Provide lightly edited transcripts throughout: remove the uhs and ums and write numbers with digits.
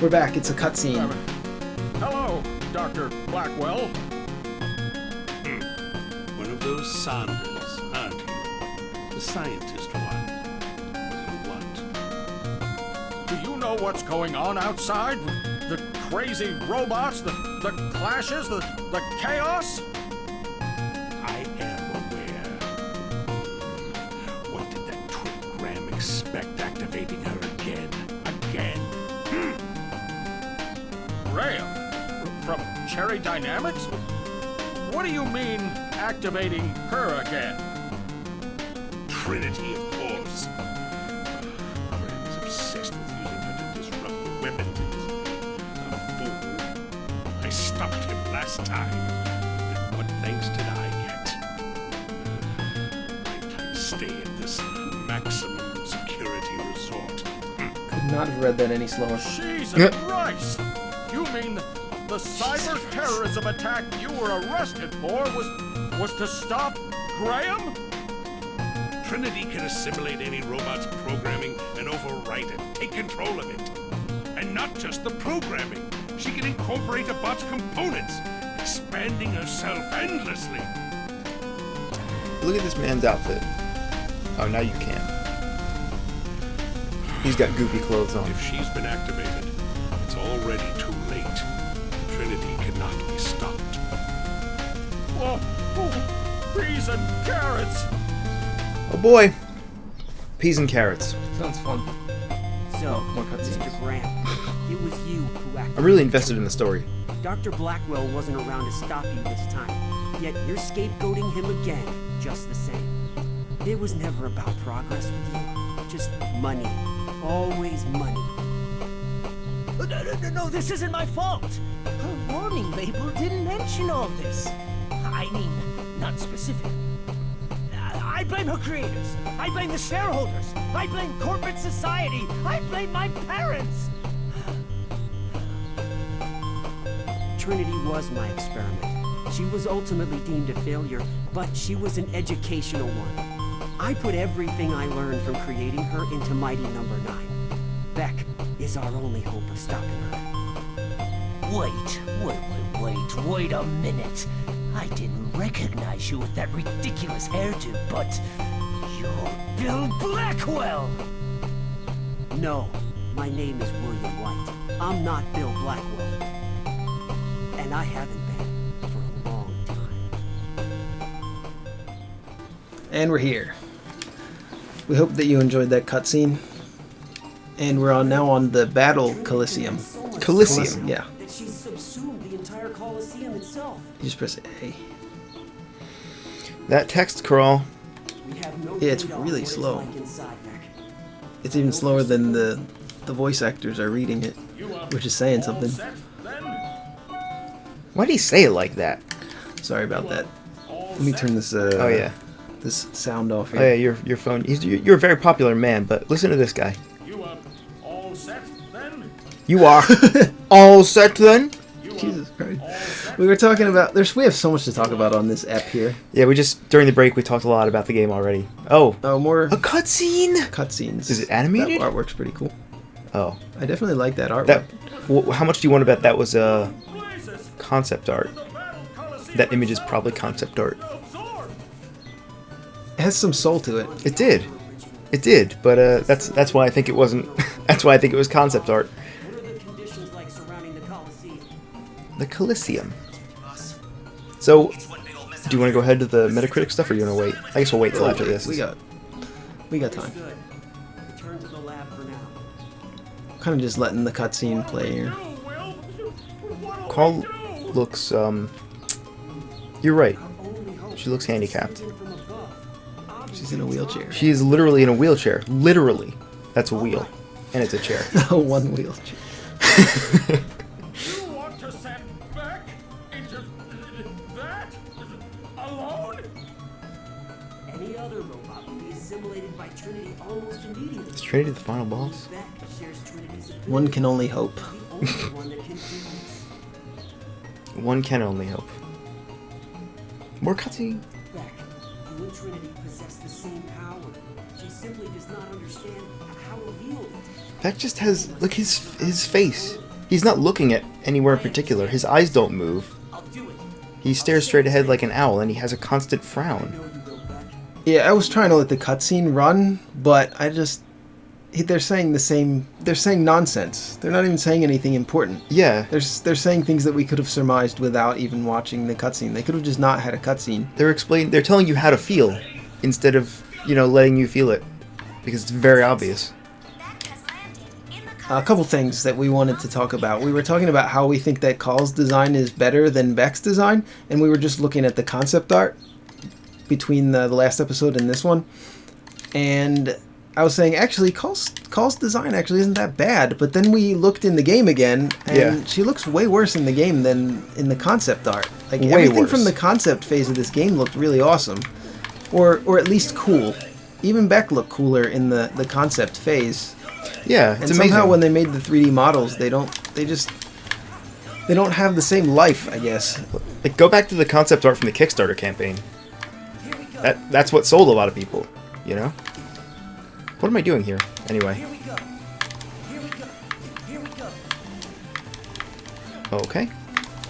We're back. It's a cutscene. Hello, Dr. Blackwell. One of those Sanders, aren't you? The scientist one. What? Do you know what's going on outside? The crazy robots, the clashes, the chaos? I am aware. What did that trick Graham expect activating her again? Graham? From Cherry Dynamics? What do you mean, activating her again? Trinity, of course. Graham is obsessed with using her to disrupt the weapons. A fool. I stopped him last time. And what thanks did I get? Lifetime stay at this maximum security resort. Could not have read that any slower. Jesus Christ! You mean the cyber terrorism attack you were arrested for was to stop Graham? Trinity can assimilate any robot's programming and overwrite it, take control of it. And not just the programming. She can incorporate a bot's components, expanding herself endlessly. Look at this man's outfit. Oh, now you can. He's got goofy clothes on. If she's been activated, it's already too late. Trinity cannot be stopped. Oh, peas and carrots! Oh boy. Peas and carrots. Sounds fun. So, More cutscenes. Mr. Grant, it was you who acted. I'm really invested in the story. Dr. Blackwell wasn't around to stop you this time, yet you're scapegoating him again, just the same. It was never about progress with you, just money. Always money. No, this isn't my fault. Her warning label didn't mention all this. I mean, not specifically. I blame her creators. I blame the shareholders. I blame corporate society. I blame my parents. Trinity was my experiment. She was ultimately deemed a failure, but she was an educational one. I put everything I learned from creating her into Mighty Number 9. Beck is our only hope of stopping her. Wait a minute. I didn't recognize you with that ridiculous hairdo, but you're Bill Blackwell! No, my name is William White. I'm not Bill Blackwell. And I haven't been for a long time. And we're here. We hope that you enjoyed that cutscene. And we're now on the Battle Coliseum. Coliseum? Yeah. That she's subsumed the entire Colosseum itself. You just press A. That text crawl. We have no Yeah, it's data on really what slow. like inside, Beck. It's even slower than the voice actors are reading it, which is saying something. Why do you say it like that? Sorry about that. Let me turn this Oh yeah. this sound off Oh here. yeah, your phone. You're a very popular man, but listen to this guy. You all set then? You are all set then? Jesus Christ. We were talking about we have so much to talk about on this app here. Yeah, during the break we talked a lot about the game already. Oh, More a cutscene. cutscenes. Is it animated? That artwork's pretty cool. Oh, I definitely like that artwork. how much do you want to bet that was concept art? That image is probably concept art. It has some soul to it. It did, but that's why I think it wasn't. That's why I think it was concept art. What are the conditions like surrounding the Colosseum? The Coliseum. So, do you want to go ahead to the Metacritic stuff, or do you want to wait? I guess we'll wait till after this. We got time. Good. Return to the lab for now. Kind of just letting the cutscene play here. Carl looks. You're right. She looks handicapped. She's in a wheelchair. She is literally in a wheelchair. Literally, that's a wheel, and it's a chair. One wheelchair. You want to send Beck into that alone? Any other robot will be assimilated by Trinity almost immediately. Is Trinity the final boss? Beck shares Trinity's ability. One can only hope. The only one that can do this. One can only hope. More cutscene. Beck, you and Trinity possess the same power. She simply does not understand how to wield it. Beck just has look his face. He's not looking at anywhere in particular. His eyes don't move. He stares straight ahead like an owl, and he has a constant frown. Yeah, I was trying to let the cutscene run, but they're saying the same. They're saying nonsense. They're not even saying anything important. Yeah. They're saying things that we could have surmised without even watching the cutscene. They could have just not had a cutscene. They're telling you how to feel instead of, letting you feel it, because it's very obvious. A couple things that we wanted to talk about. We were talking about how we think that Call's design is better than Beck's design, and we were just looking at the concept art between the last episode and this one. And I was saying, actually, Call's design actually isn't that bad, but then we looked in the game again, and she looks way worse in the game than in the concept art. Like, way everything worse. from the concept phase of this game looked really awesome. Or at least cool. Even Beck looked cooler in the concept phase. Yeah, it's And amazing. somehow when they made the 3D models, they don't have the same life, I guess. Like, go back to the concept art from the Kickstarter campaign. That's what sold a lot of people, What am I doing here, anyway? Okay.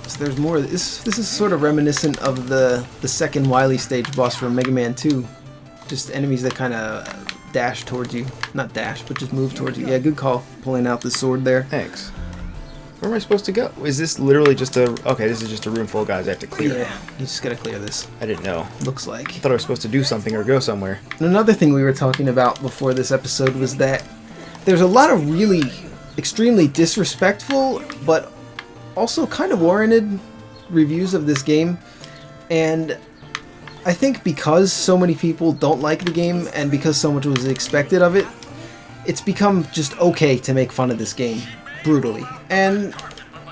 So there's more. This is sort of reminiscent of the second Wily stage boss from Mega Man 2. Just enemies that kind of dash towards you. Not dash, but just move towards you. Yeah, good call, pulling out the sword there. Thanks. Where am I supposed to go? Is this literally just okay, this is just a room full of guys I have to clear. Yeah, you just gotta clear this. I didn't know. Looks like. I thought I was supposed to do something or go somewhere. And another thing we were talking about before this episode was that there's a lot of really extremely disrespectful, but also kind of warranted reviews of this game. And I think because so many people don't like the game and because so much was expected of it, it's become just okay to make fun of this game brutally. And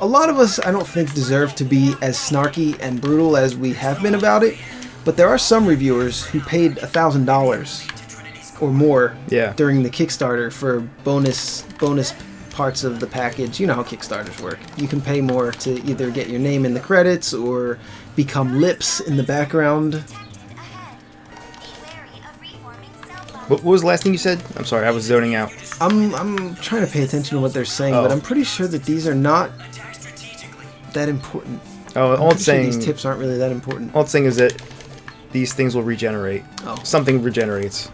a lot of us, I don't think, deserve to be as snarky and brutal as we have been about it, but there are some reviewers who paid $1,000 or more during the Kickstarter for bonus parts of the package. You know how Kickstarters work. You can pay more to either get your name in the credits or become lips in the background. What was the last thing you said? I'm sorry, I was zoning out. I'm trying to pay attention to what they're saying, but I'm pretty sure that these are not that important. Oh, all it's saying, these tips aren't really that important. All it's saying is that these things will regenerate. Oh. Something regenerates.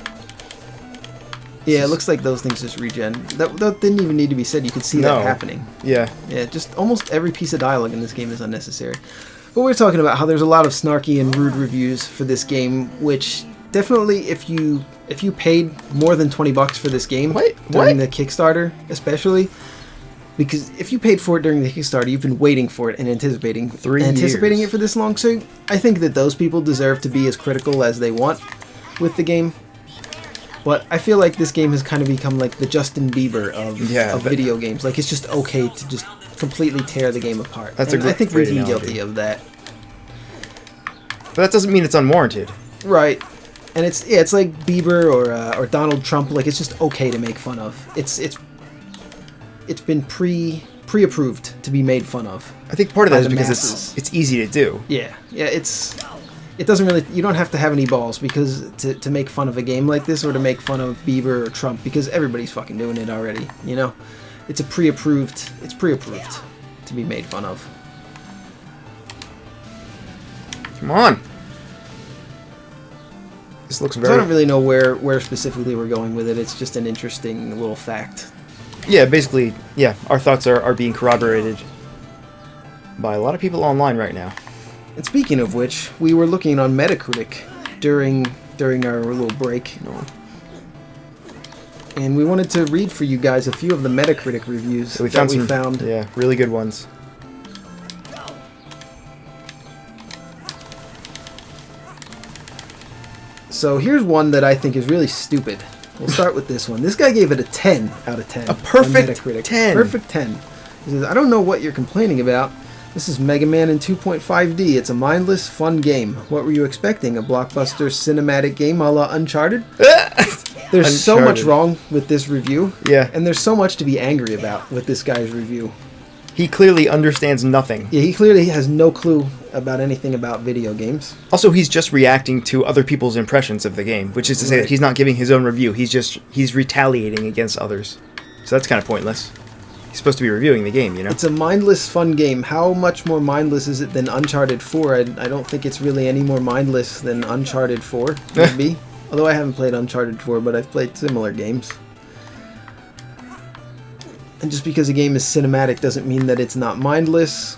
Yeah, it looks like those things just regen. That didn't even need to be said. You could see that happening. Yeah. Yeah, just almost every piece of dialogue in this game is unnecessary. But we're talking about how there's a lot of snarky and rude reviews for this game, which definitely, if you paid more than $20 for this game during the Kickstarter, especially, because if you paid for it during the Kickstarter, you've been waiting for it and anticipating 3 years. it for this long. So I think that those people deserve to be as critical as they want with the game. But I feel like this game has kind of become like the Justin Bieber of video games. Like, it's just okay to just completely tear the game apart. That's and I think we'd be analogy. guilty of that. But that doesn't mean it's unwarranted. Right. And it's like Bieber or Donald Trump. Like, it's just okay to make fun of. It's been pre-approved to be made fun of. I think part of that by is the because masses. it's easy to do. Yeah. It doesn't really. You don't have to have any balls because to make fun of a game like this or to make fun of Bieber or Trump, because everybody's fucking doing it already. It's pre-approved to be made fun of. Come on. This looks So very... I don't really know where specifically we're going with it. It's just an interesting little fact. Yeah, basically, our thoughts are being corroborated by a lot of people online right now. And speaking of which, we were looking on Metacritic during our little break. And we wanted to read for you guys a few of the Metacritic reviews So we found some found. Yeah, really good ones. So here's one that I think is really stupid. We'll start with this one. This guy gave it a 10 out of 10. A perfect on Metacritic. 10. Perfect 10. He says, I don't know what you're complaining about. This is Mega Man in 2.5D. It's a mindless, fun game. What were you expecting? A blockbuster cinematic game a la Uncharted? There's so much wrong with this review. Yeah. And there's so much to be angry about with this guy's review. He clearly understands nothing. Yeah, he clearly has no clue about anything about video games. Also, he's just reacting to other people's impressions of the game, which is to say that he's not giving his own review. He's retaliating against others. So that's kind of pointless. He's supposed to be reviewing the game, you know? It's a mindless, fun game. How much more mindless is it than Uncharted 4? I don't think it's really any more mindless than Uncharted 4 would be. Although I haven't played Uncharted 4, but I've played similar games. And just because a game is cinematic doesn't mean that it's not mindless.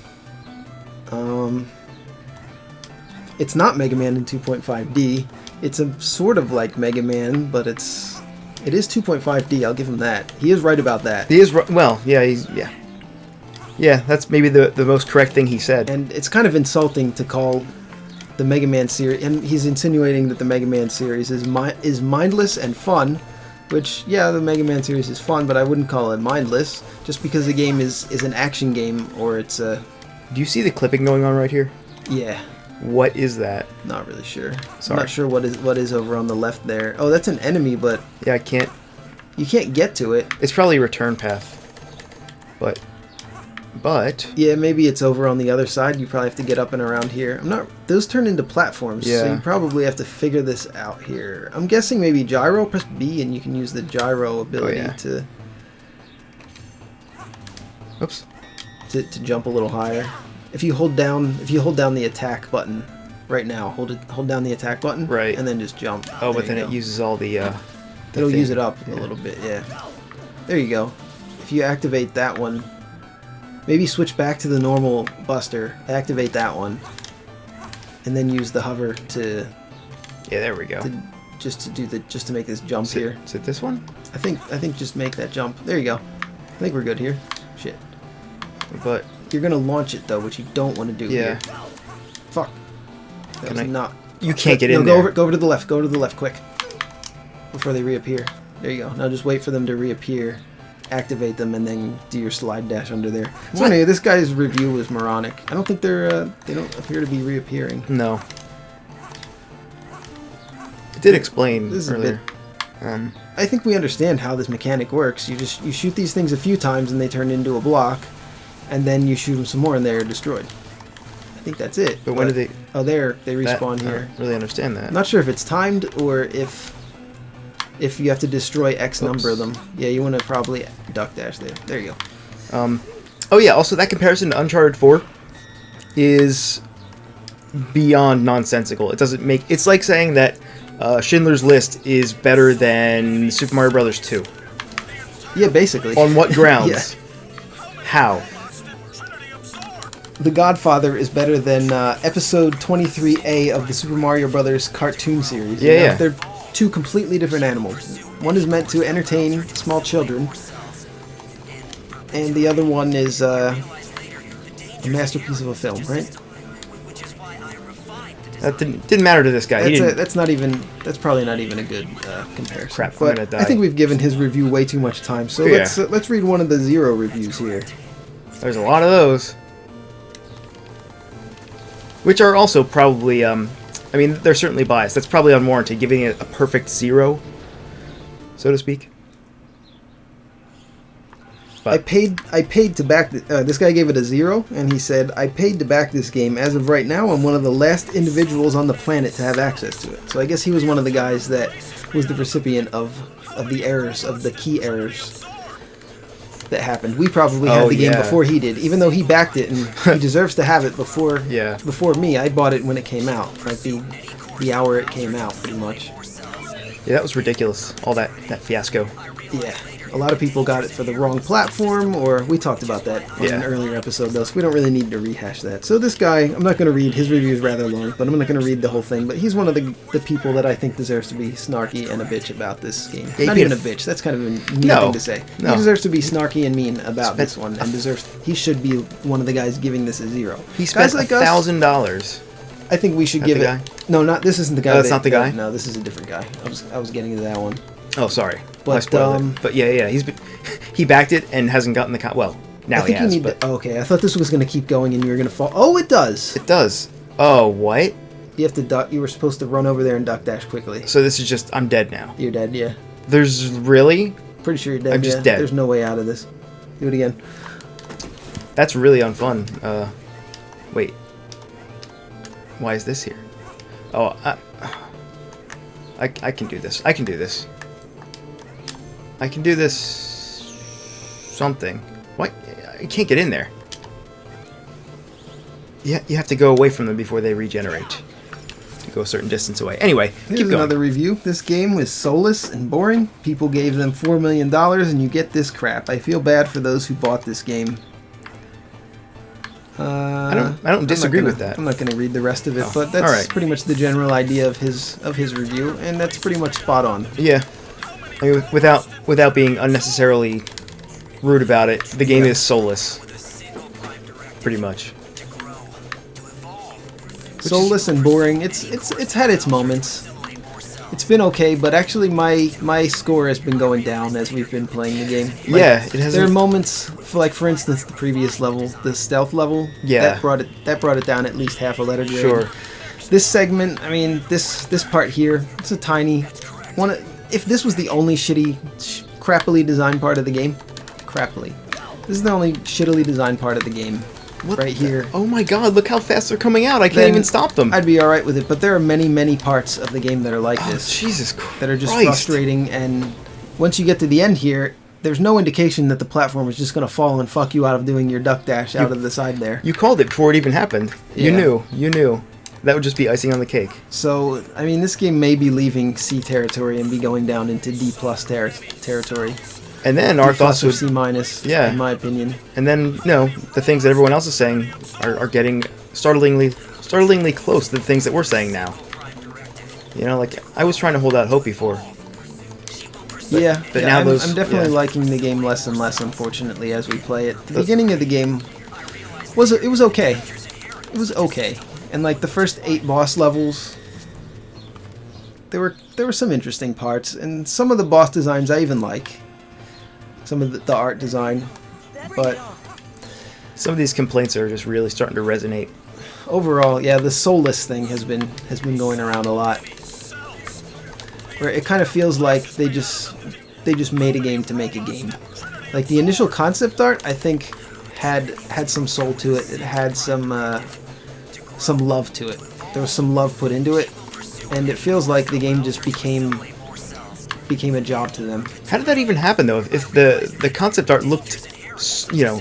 It's not Mega Man in 2.5D. It's a sort of like Mega Man, but it is 2.5D. I'll give him that. He is right about that. He is well, yeah. Yeah, that's maybe the most correct thing he said. And it's kind of insulting to call the Mega Man series, and he's insinuating that the Mega Man series is mindless and fun. Which, yeah, the Mega Man series is fun, but I wouldn't call it mindless just because the game is an action game or it's a. Do you see the clipping going on right here? Yeah. What is that? Not really sure. Sorry. I'm not sure what is over on the left there. Oh, that's an enemy, but Yeah, I can't. you can't get to it. It's probably a return path. But. Yeah, maybe it's over on the other side. You probably have to get up and around here. Those turn into platforms, so Yeah. you probably have to figure this out here. I'm guessing maybe gyro, press B, and you can use the gyro ability yeah. to Oops. jump a little higher. If you hold down the attack button right now, hold down the attack button, Right. and then just jump. Oh, There but then you it go. uses all the It'll thing. use it up Yeah. a little bit, yeah. There you go. If you activate that one, maybe switch back to the normal Buster, activate that one, and then use the hover to Yeah, there we go. just to make this jump here. Is it this one? I think just make that jump. There you go. I think we're good here. Shit. But You're gonna launch it though, which you don't want to do yeah. here. Fuck. That Can was I- not. You can't get No, in go there. over to the left. Go to the left, quick. Before they reappear. There you go. Now just wait for them to reappear, activate them, and then do your slide dash under there. So What? anyway, this guy's review was moronic. I don't think they don't appear to be reappearing. No. It did explain This is a earlier. I think we understand how this mechanic works. You shoot these things a few times and they turn into a block, and then you shoot them some more and they're destroyed. I think that's it. But when do they? Oh, they that- respawn I here. don't really understand that. I'm not sure if it's timed or if you have to destroy X number of them. Yeah, you want to probably duck dash there. There you go. Oh yeah. Also, that comparison to Uncharted 4 is beyond nonsensical. It doesn't make. It's like saying that Schindler's List is better than Super Mario Brothers 2. Yeah, basically. On what grounds? Yeah. How? The Godfather is better than episode 23A of the Super Mario Brothers cartoon series. Yeah, yeah. They're two completely different animals. One is meant to entertain small children, and the other one is a masterpiece of a film, right? That didn't matter to this guy. He didn't. That's probably not even a good comparison. Crap, I'm But gonna die. I think we've given his review way too much time. So Yeah. let's read one of the zero reviews here. There's a lot of those. Which are also probably, I mean, they're certainly biased. That's probably unwarranted, giving it a perfect 0, so to speak. I paid to back this guy gave it a 0, and he said, I paid to back this game. As of right now, I'm one of the last individuals on the planet to have access to it. So I guess he was one of the guys that was the recipient of the errors, of the key errors that happened. We probably had the game yeah. before he did, even though he backed it, and he deserves to have it before Yeah. before me. I bought it when it came out, like the hour it came out, pretty much. Yeah, that was ridiculous. All that fiasco. Yeah. A lot of people got it for the wrong platform, or we talked about that in an Yeah. earlier episode, though, so we don't really need to rehash that. So this guy, I'm not going to read, his review is rather long, but I'm not going to read the whole thing, but he's one of the people that I think deserves to be snarky and a bitch about this game. Yeah, Not he even a did bitch, that's kind of a mean No. thing to say. No. He deserves to be snarky and mean about this Spent one, and he should be one of the guys giving this a 0. He spent guys like us, $1,000. I think we should That give the it... guy? No, that's isn't the guy. Oh, that's not the guy? No, this is a different guy. I was getting to that one. Oh, sorry. But, I spoiled it. But yeah, he backed it and hasn't gotten the well. Now I think he has. you need but to... Okay, I thought this was going to keep going and you were going to fall... Oh, it does! it does. Oh, what? You have to duck. You were supposed to run over there and duck dash quickly. So this is just I'm dead now. You're dead, yeah. There's really Pretty sure you're dead. I'm just yeah. dead. There's no way out of this. Do it again. That's really unfun. Wait. Why is this here? Oh, I can do this. I can do this. I can do this. Something. What? You can't get in there. Yeah, you have to go away from them before they regenerate. You go a certain distance away. Anyway, Here's keep going. another review. This game was soulless and boring. People gave them $4 million and you get this crap. I feel bad for those who bought this game. I don't disagree with that. I'm not going to read the rest of it, Oh, but that's alright. pretty much the general idea of his review, and that's pretty much spot on. Yeah. I mean, without being unnecessarily rude about it, the game is soulless. Pretty much. Soulless and boring. It's had its moments. It's been okay, but actually my score has been going down as we've been playing the game. Like, Yeah, it has. there are moments, for instance, the previous level, the stealth level. Yeah. That brought it down at least half a letter grade. Sure. This segment, I mean, this part here, it's a tiny one. If this was the only crappily designed part of the game, this is the only shittily designed part of the game. Right here. Oh my god, look how fast they're coming out. I can't Then even stop them. I'd be alright with it, but there are many parts of the game that are like Oh, this. Jesus Christ. That are just frustrating, and once you get to the end here, there's no indication that the platform is just going to fall and fuck you out of doing your duck dash out of the side there. You called it before it even happened. You Yeah. knew. That would just be icing on the cake. So, I mean, this game may be leaving C territory and be going down into D plus territory. And then our D thoughts plus or would... C minus, Yeah. in my opinion. And then, the things that everyone else is saying are getting startlingly close to the things that we're saying now. Like, I was trying to hold out hope before. But now I'm definitely liking the game less and less, unfortunately, as we play it. The beginning of the game was okay. It was okay. And like the first 8 boss levels, there were some interesting parts, and some of the boss designs I even like. Some of the art design, but Some of these complaints are just really starting to resonate. overall, yeah, the soulless thing has been going around a lot. Where it kind of feels like they just made a game to make a game. Like the initial concept art, I think had some soul to it. It had some love to it. There was some love put into it, and it feels like the game just became a job to them. How did that even happen, though? If the concept art looked,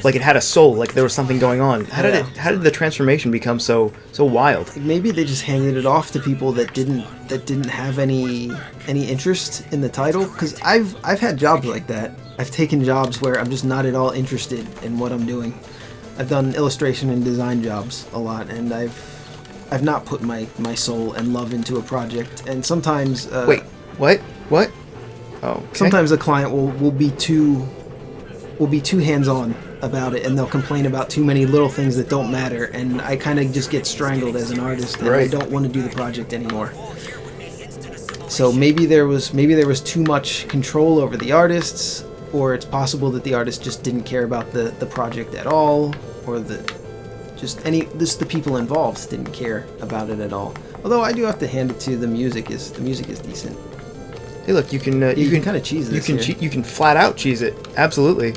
like it had a soul, like there was something going on. How did the transformation become so wild? Maybe they just handed it off to people that didn't have any interest in the title. Because I've had jobs like that. I've taken jobs where I'm just not at all interested in what I'm doing. I've done illustration and design jobs a lot, and I've not put my soul and love into a project. And sometimes Wait, what? Oh, okay. sometimes a client will be too hands-on about it, and they'll complain about too many little things that don't matter, and I kind of just get strangled as an artist, and I Right. don't want to do the project anymore. So maybe there was too much control over the artists, or it's possible that the artist just didn't care about the project at all, or the people involved didn't care about it at all. Although I do have to hand it to the music is decent. Hey, look, you can kind of cheese this here. You can flat out cheese it. Absolutely.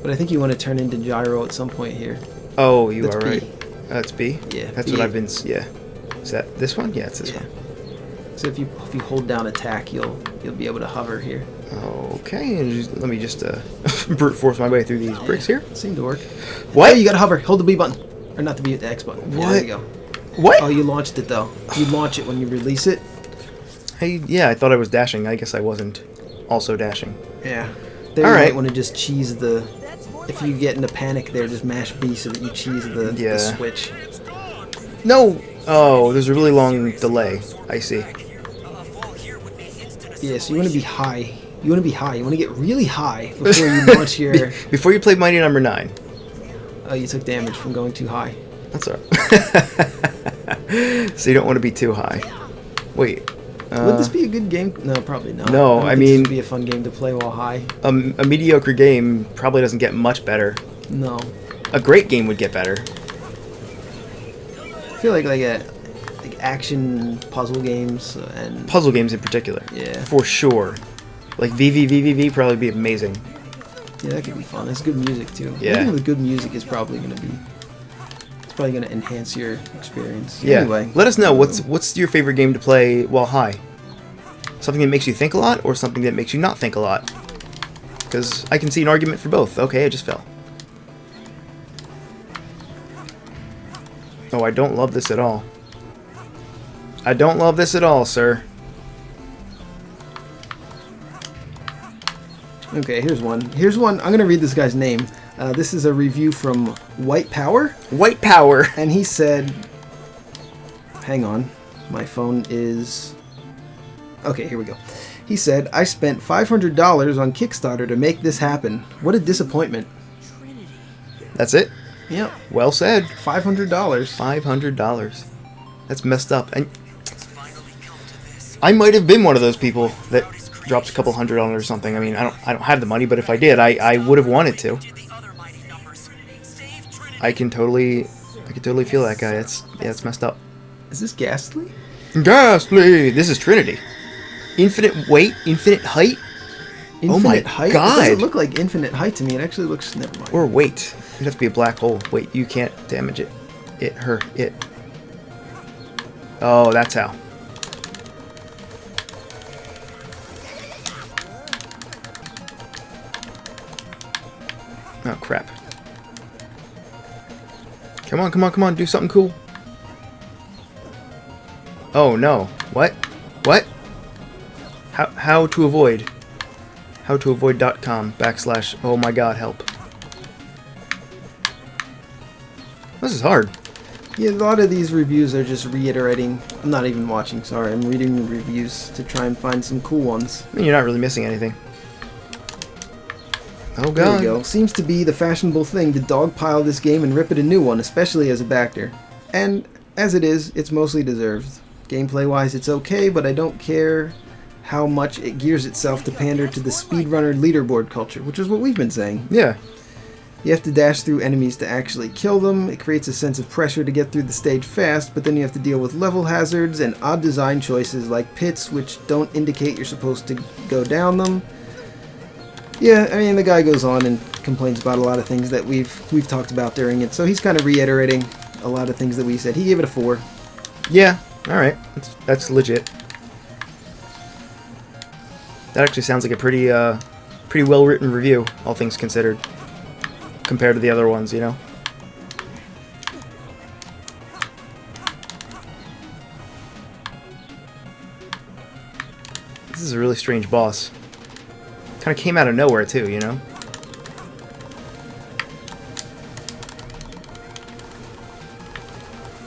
But I think you want to turn into gyro at some point here. Oh, you That's are B. right. That's B. Yeah, That's B. what I've been. Yeah. Is that this one? Yeah, it's this Yeah. one. So if you hold down attack, you'll be able to hover here. Okay, and let me just brute force my way through these bricks here. Seemed to work. What? Hey, you gotta hover. Hold the B button, or not the B, the X button. Yeah, What? there you go. What? Oh, you launched it though. You launch it when you release it. I thought I was dashing. I guess I wasn't also dashing. Yeah. There All you right. might want to just cheese the. If you get into panic there, just mash B so that you cheese the Yeah. switch. No. Oh, there's a really long delay. I see. Yeah, so you want to be high. You want to get really high before you launch your. Before you play Mighty Number 9. Oh, you took damage from going too high. That's alright. So you don't want to be too high. Wait. Would this be a good game? No, probably not. No, don't I think mean- this would be a fun game to play while high. A mediocre game probably doesn't get much better. No. A great game would get better. I feel like action puzzle games and Puzzle games in particular. Yeah. For sure. Like VVVVV probably be amazing. yeah, that could be fun. It's good music too. Yeah. Anything with good music is probably gonna enhance your experience. Yeah. Anyway, Let us know what's your favorite game to play while high. Something that makes you think a lot, or something that makes you not think a lot. Because I can see an argument for both. Okay, I just fell. Oh, I don't love this at all. I don't love this at all, sir. Okay, here's one. Here's one. I'm gonna read this guy's name. This is a review from White Power, White Power. and he said, "Hang on, my phone is." Okay, here we go. He said, "I spent $500 on Kickstarter to make this happen. What a disappointment." That's it? Yep, Well said. $500. $500. That's messed up. And I might have been one of those people that drops a couple $100 on it or something. I mean, I don't have the money, but if I did, I would have wanted to. I can totally feel that guy. It's messed up. Is this Ghastly? Ghastly. This is Trinity. Infinite weight, infinite height. Oh my Height? It God. doesn't look like infinite height to me. It actually looks. Never mind. Or weight. It'd have to be a black hole. Wait, you can't damage it. It. Oh, that's how. Oh, crap. Come on, come on, come on. Do something cool. Oh, no. What? What? How to avoid. Howtoavoid.com / oh my god, help. This is hard. Yeah, a lot of these reviews are just reiterating. I'm not even watching, sorry. I'm reading the reviews to try and find some cool ones. I mean, you're not really missing anything. Oh There god. we go. Seems to be the fashionable thing to dogpile this game and rip it a new one, especially as a backer. And as it is, it's mostly deserved. Gameplay-wise, it's okay, but I don't care how much it gears itself to pander to the speedrunner leaderboard culture, which is what we've been saying. Yeah. You have to dash through enemies to actually kill them. It creates a sense of pressure to get through the stage fast, but then you have to deal with level hazards and odd design choices like pits, which don't indicate you're supposed to go down them. Yeah, I mean, the guy goes on and complains about a lot of things that we've talked about during it, so he's kind of reiterating a lot of things that we said. He gave it a 4. Yeah. Alright. That's legit. That actually sounds like a pretty well written review, all things considered. Compared to the other ones, you know? This is a really strange boss. Kind of came out of nowhere, too, you know?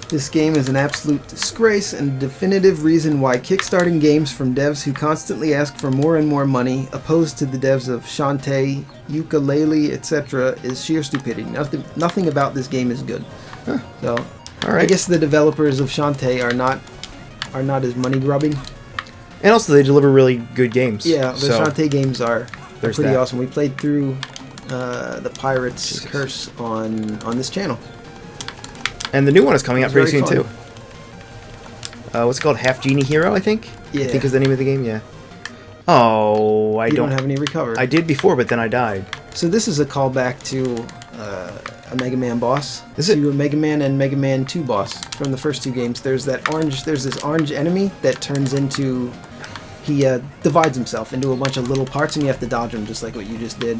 This game is an absolute disgrace and a definitive reason why kickstarting games from devs who constantly ask for more and more money, opposed to the devs of Shantae, Yooka-Laylee, etc., is sheer stupidity. Nothing about this game is good. Huh. So, All right. I guess the developers of Shantae are not as money grubbing. And also, they deliver really good games. Yeah, the so, Shantae games are there's pretty that. awesome. We played through the Pirate's Curse on this channel. And the new one is coming out It's pretty soon, very too. What's it called? Half Genie Hero, I think? Yeah. I think is the name of the game, yeah. Oh, I You don't don't have any recover. I did before, but then I died. So this is a callback to a Mega Man boss. Is it? To a Mega Man and Mega Man 2 boss from the first 2 games. There's this orange enemy that turns into... He divides himself into a bunch of little parts, and you have to dodge him, just like what you just did.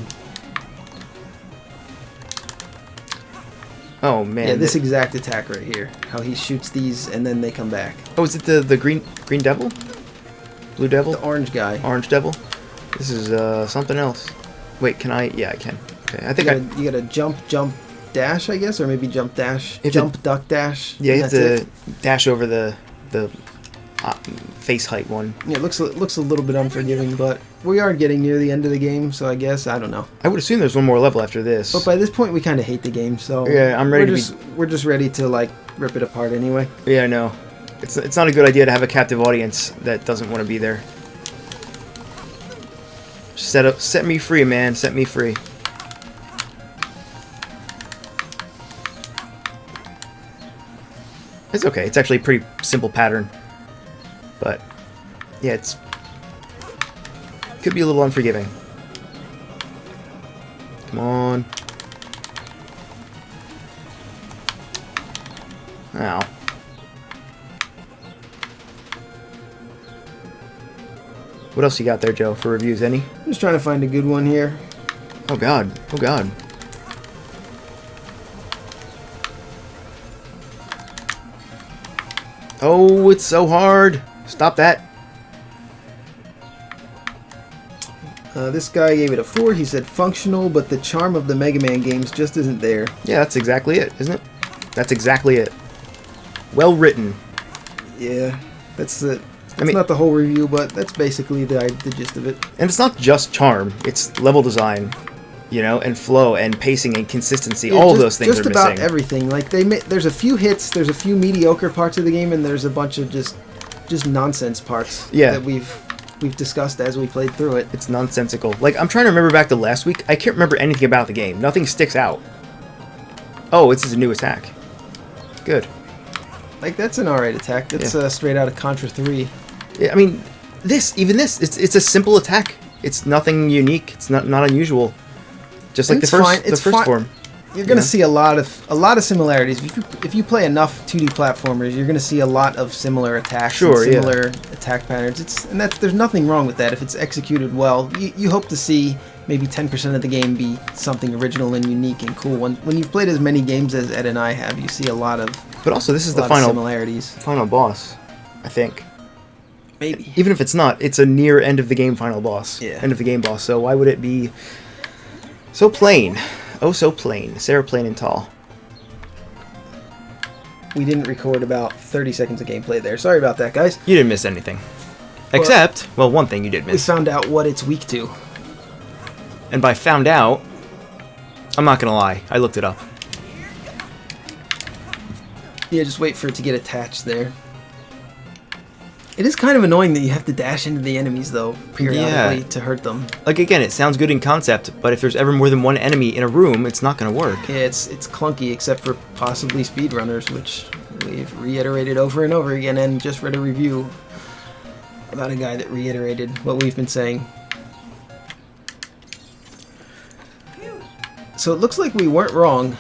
Oh, man. Yeah, this exact attack right here. How he shoots these, and then they come back. Oh, is it the green devil? Blue devil? The orange guy. Orange devil? This is something else. Wait, can I? Yeah, I can. Okay, I think You gotta jump, dash, I guess, or maybe jump, dash, You have jump, duck, dash. Yeah, you and have that's to it. dash over the face height one. Yeah, it looks a little bit unforgiving, but we are getting near the end of the game, so I guess I don't know. I would assume there's one more level after this. But by this point, we kind of hate the game, so Yeah, I'm ready We're just ready to like rip it apart anyway. Yeah, I know. It's not a good idea to have a captive audience that doesn't want to be there. Set me free, man. Set me free. It's okay. It's actually a pretty simple pattern. But, yeah, could be a little unforgiving. Come on. Ow. What else you got there, Joe, for reviews? Any? I'm just trying to find a good one here. Oh, God. Oh, God. Oh, it's so hard. Stop that. This guy gave it a 4. He said functional, but the charm of the Mega Man games just isn't there. Yeah, that's exactly it, isn't it? That's exactly it. Well written. Yeah, that's not the whole review, but that's basically the gist of it. And it's not just charm. It's level design, you know, and flow and pacing and consistency. Yeah, all of those things are missing. Just about everything. Like there's a few hits, there's a few mediocre parts of the game, and there's a bunch of just nonsense parts that we've discussed as we played through it. It's nonsensical. Like, I'm trying to remember back to last week. I can't remember anything about the game. Nothing sticks out. Oh, this is a new attack. Good. Like, that's an alright attack. That's straight out of Contra 3. I mean, it's a simple attack. It's nothing unique. It's not unusual. Just like the first form. You're gonna see a lot of similarities. If you play enough 2D platformers, you're gonna see a lot of similar attacks, similar attack patterns. There's nothing wrong with that if it's executed well. You hope to see maybe 10% of the game be something original and unique and cool. When you've played as many games as Ed and I have, you see a lot of. But also, this is the final boss, I think. Maybe. Even if it's not, it's a near end of the game final boss. Yeah. End of the game boss. So why would it be so plain? Oh, so plain. Sarah Plain and Tall. We didn't record about 30 seconds of gameplay there. Sorry about that, guys. You didn't miss anything. Except, well, one thing you did We miss. found out what it's weak to. And by found out, I'm not gonna lie, I looked it up. Yeah, just wait for it to get attached there. It is kind of annoying that you have to dash into the enemies, though, periodically to hurt them. Like, again, it sounds good in concept, but if there's ever more than one enemy in a room, it's not gonna work. Yeah, it's clunky, except for possibly speedrunners, which we've reiterated over and over again, and just read a review about a guy that reiterated what we've been saying. So it looks like we weren't wrong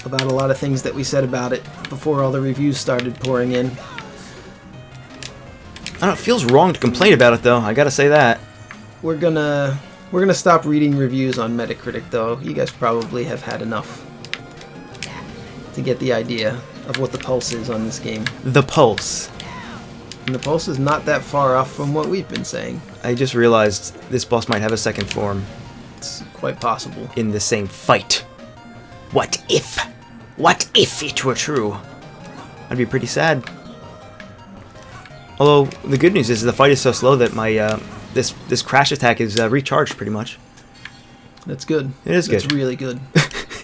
about a lot of things that we said about it before all the reviews started pouring in. I don't know, it feels wrong to complain about it, though. I gotta say that. We're gonna stop reading reviews on Metacritic, though. You guys probably have had enough to get the idea of what the pulse is on this game. The Pulse. And the pulse is not that far off from what we've been saying. I just realized this boss might have a second form It's quite possible. in the same fight. What if? What if it were true? I'd be pretty sad. Although, the good news is the fight is so slow that my this crash attack is recharged pretty much. That's good. It is good. That's really good.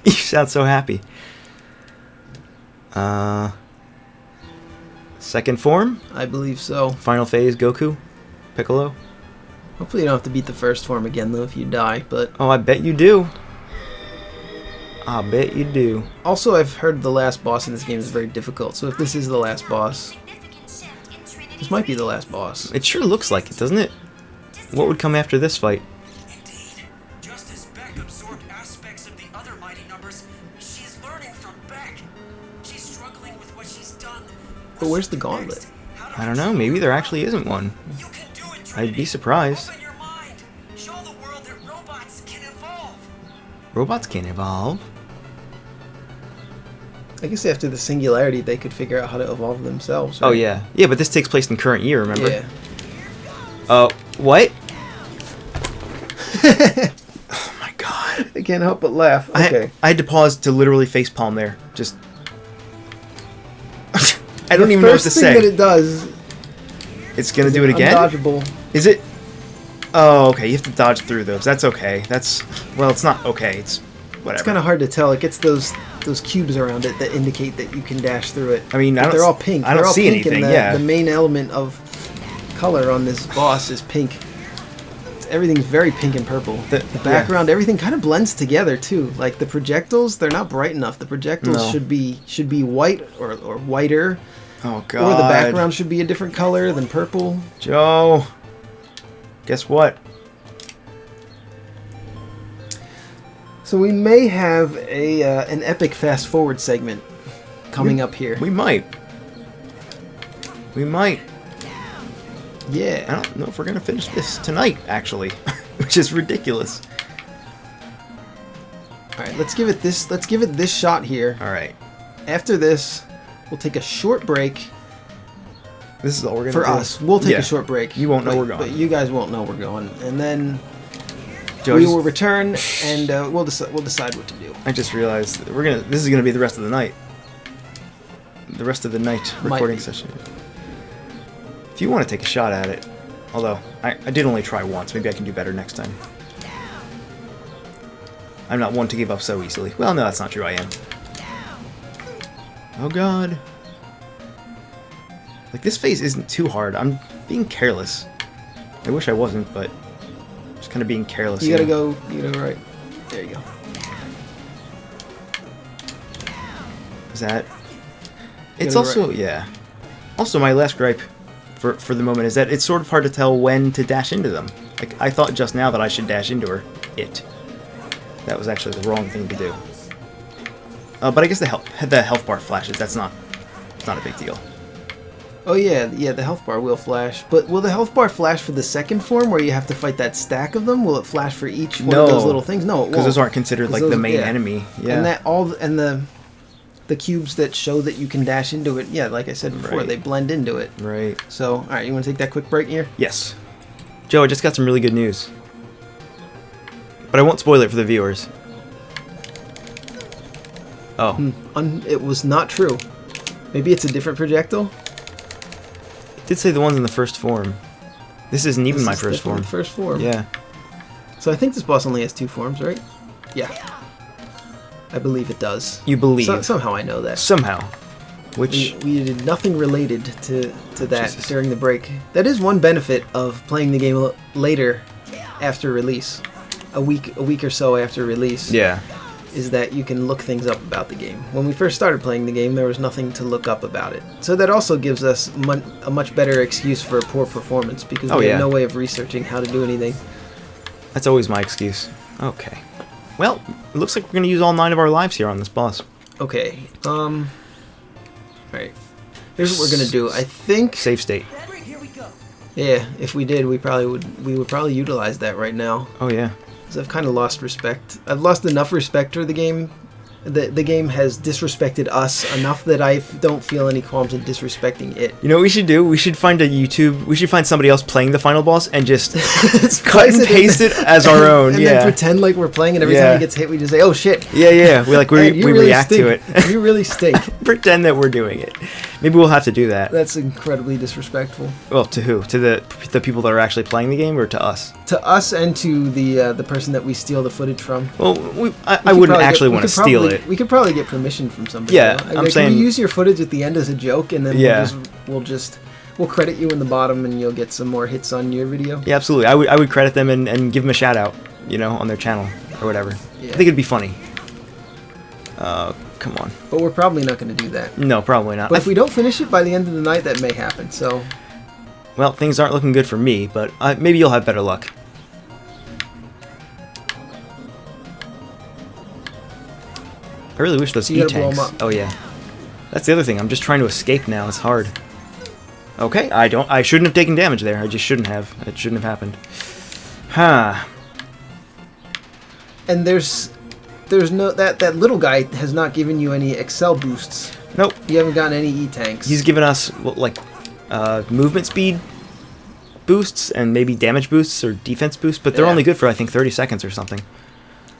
You sound so happy. Second form? I believe so. Final phase, Goku? Piccolo? Hopefully you don't have to beat the first form again, though, if you die, but... Oh, I bet you do. I bet you do. Also, I've heard the last boss in this game is very difficult, so if this is the last boss... This might be the last boss. It sure looks like it, doesn't it? What would come after this fight? Indeed. Just as Beck absorbed aspects of the other mighty numbers, she's learning from Beck. She's struggling with what she's done. But where's the gauntlet? I don't know, maybe there actually isn't one. You can do it, I'd be surprised. Open your mind. Show the world that robots can evolve. Robots can evolve. I guess after the singularity, they could figure out how to evolve themselves, right? Oh, yeah. Yeah, but this takes place in current year, remember? Yeah. What? Oh my god. I can't help but laugh. Okay. I had to pause to literally facepalm there. Just... I don't The even know what to first thing say. that it does It's gonna is do it again? undodgeable. Is it? Oh, okay. You have to dodge through those. That's okay. That's... Well, it's not okay. It's whatever. It's kind of hard to tell. It gets those cubes around it that indicate that you can dash through it. I mean, But they're all pink. I don't They're all see pink, anything, and yeah. the main element of color on this boss is pink. Everything's very pink and purple. The background, everything kind of blends together too. Like the projectiles, they're not bright enough. The projectiles No. should be white or whiter. Oh, God. Or the background should be a different color than purple. Joe. Guess what? So we may have an epic fast forward segment coming up here. We might. We might. Yeah. I don't know if we're gonna finish this tonight, actually, which is ridiculous. All right, let's give it this shot here. All right. After this, we'll take a short break, This is all we're gonna For do. us, we'll take Yeah. a short break. You won't know but- we're going. But you guys won't know we're going. And then Joe, we will return and we'll decide what to do. I just realized that this is gonna be the rest of the night. The rest of the night Might recording be. session. If you want to take a shot at it, although I did only try once, maybe I can do better next time. I'm not one to give up so easily. Well, no, that's not true. I am. Oh god. Like, this phase isn't too hard. I'm being careless. I wish I wasn't, but I'm just kind of being careless. You gotta know? go. You gotta go right. There you go. Is that? It's gotta go also yeah. Also, my last gripe for the moment is that it's sort of hard to tell when to dash into them. Like, I thought just now that I should dash into her. That was actually the wrong thing to do. But I guess the health bar flashes. It's not a big deal. Oh yeah, the health bar will flash. But will the health bar flash for the second form where you have to fight that stack of them? Will it flash for each one of those little things? No, it won't. Because those aren't considered like the main enemy. Yeah. And the cubes that show that you can dash into it, yeah, like I said before, Right. they blend into it. Right. So, all right, you want to take that quick break here? Yes. Joe, I just got some really good news. But I won't spoil it for the viewers. Oh. It was not true. Maybe it's a different projectile. It did say the ones in the first form. This isn't even This my is first definitely form. the first form. Yeah. So I think this boss only has 2 forms, right? Yeah. I believe it does. You believe. Somehow I know that. Somehow. Which... We did nothing related to that Jesus. during the break. That is one benefit of playing the game later after release. A week or so after release. Yeah. Is that you can look things up about the game. When we first started playing the game, there was nothing to look up about it. So that also gives us a much better excuse for a poor performance because we have no way of researching how to do anything. That's always my excuse. Okay. Well, it looks like we're going to use all 9 of our lives here on this boss. Okay. Alright. Here's what we're gonna do. I think. Save state. Here we go. Yeah, if we did, we would probably utilize that right now. Oh, yeah. Because I've kind of lost respect. I've lost enough respect for the game. The game has disrespected us enough that I don't feel any qualms in disrespecting it. You know what we should do? We should find we should find somebody else playing the final boss and just cut Splice and it in. paste it as our own. And Yeah. then pretend like we're playing, and every time Yeah. he gets hit, we just say, "Oh shit!" Yeah. We Man, you we really react to it. stink. You really stink. Pretend that we're doing it. Maybe we'll have to do that. That's incredibly disrespectful Well, to who? To the people that are actually playing the game, or to us? to us and to the person that we steal the footage from. Well, I We could wouldn't probably actually we want to could steal probably- it. We could probably get permission from somebody. Yeah, though. I'm Like, saying- can we use your footage at the end as a joke, and then Yeah. we'll credit you in the bottom, and you'll get some more hits on your video. Yeah, absolutely. I would credit them and give them a shout out, on their channel or whatever. Yeah. I think it'd be funny. Come on. But we're probably not going to do that. No, probably not. But if we don't finish it by the end of the night, that may happen. So Well, things aren't looking good for me, but maybe you'll have better luck. I really wish those So you gotta blow 'em E-tanks... up. Oh, yeah. That's the other thing. I'm just trying to escape now. It's hard. Okay, I shouldn't have taken damage there. I just shouldn't have. It shouldn't have happened. Huh. and there's no that little guy has not given you any Excel boosts. Nope. You haven't gotten any E-tanks. He's given us, movement speed boosts and maybe damage boosts or defense boosts, but they're Yeah. only good for, I think, 30 seconds or something.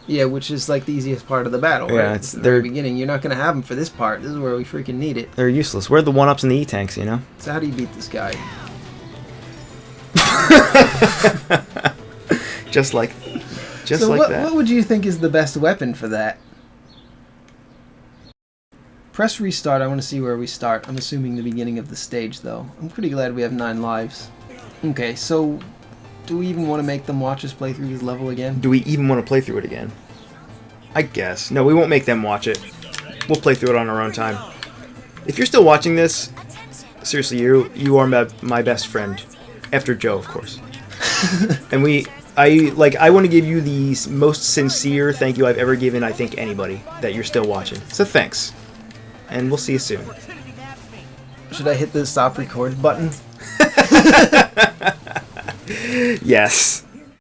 Yeah, which is like the easiest part of the battle. Yeah, right? it's- At the very they're- beginning. You're not going to have them for this part. This is where we freaking need it. They're useless. Where are the 1-ups and the E-tanks, So how do you beat this guy? Just like so like what, that. what would you think is the best weapon for that? Press restart. I want to see where we start. I'm assuming the beginning of the stage, though. I'm pretty glad we have 9 lives. Okay, so do we even want to make them watch us play through this level again? Do we even want to play through it again? I guess. No, we won't make them watch it. We'll play through it on our own time. If you're still watching this, seriously, you are my best friend. After Joe, of course. And I want to give you the most sincere thank you I've ever given, I think, anybody, that you're still watching. So thanks. And we'll see you soon. Should I hit the stop record button? Yes.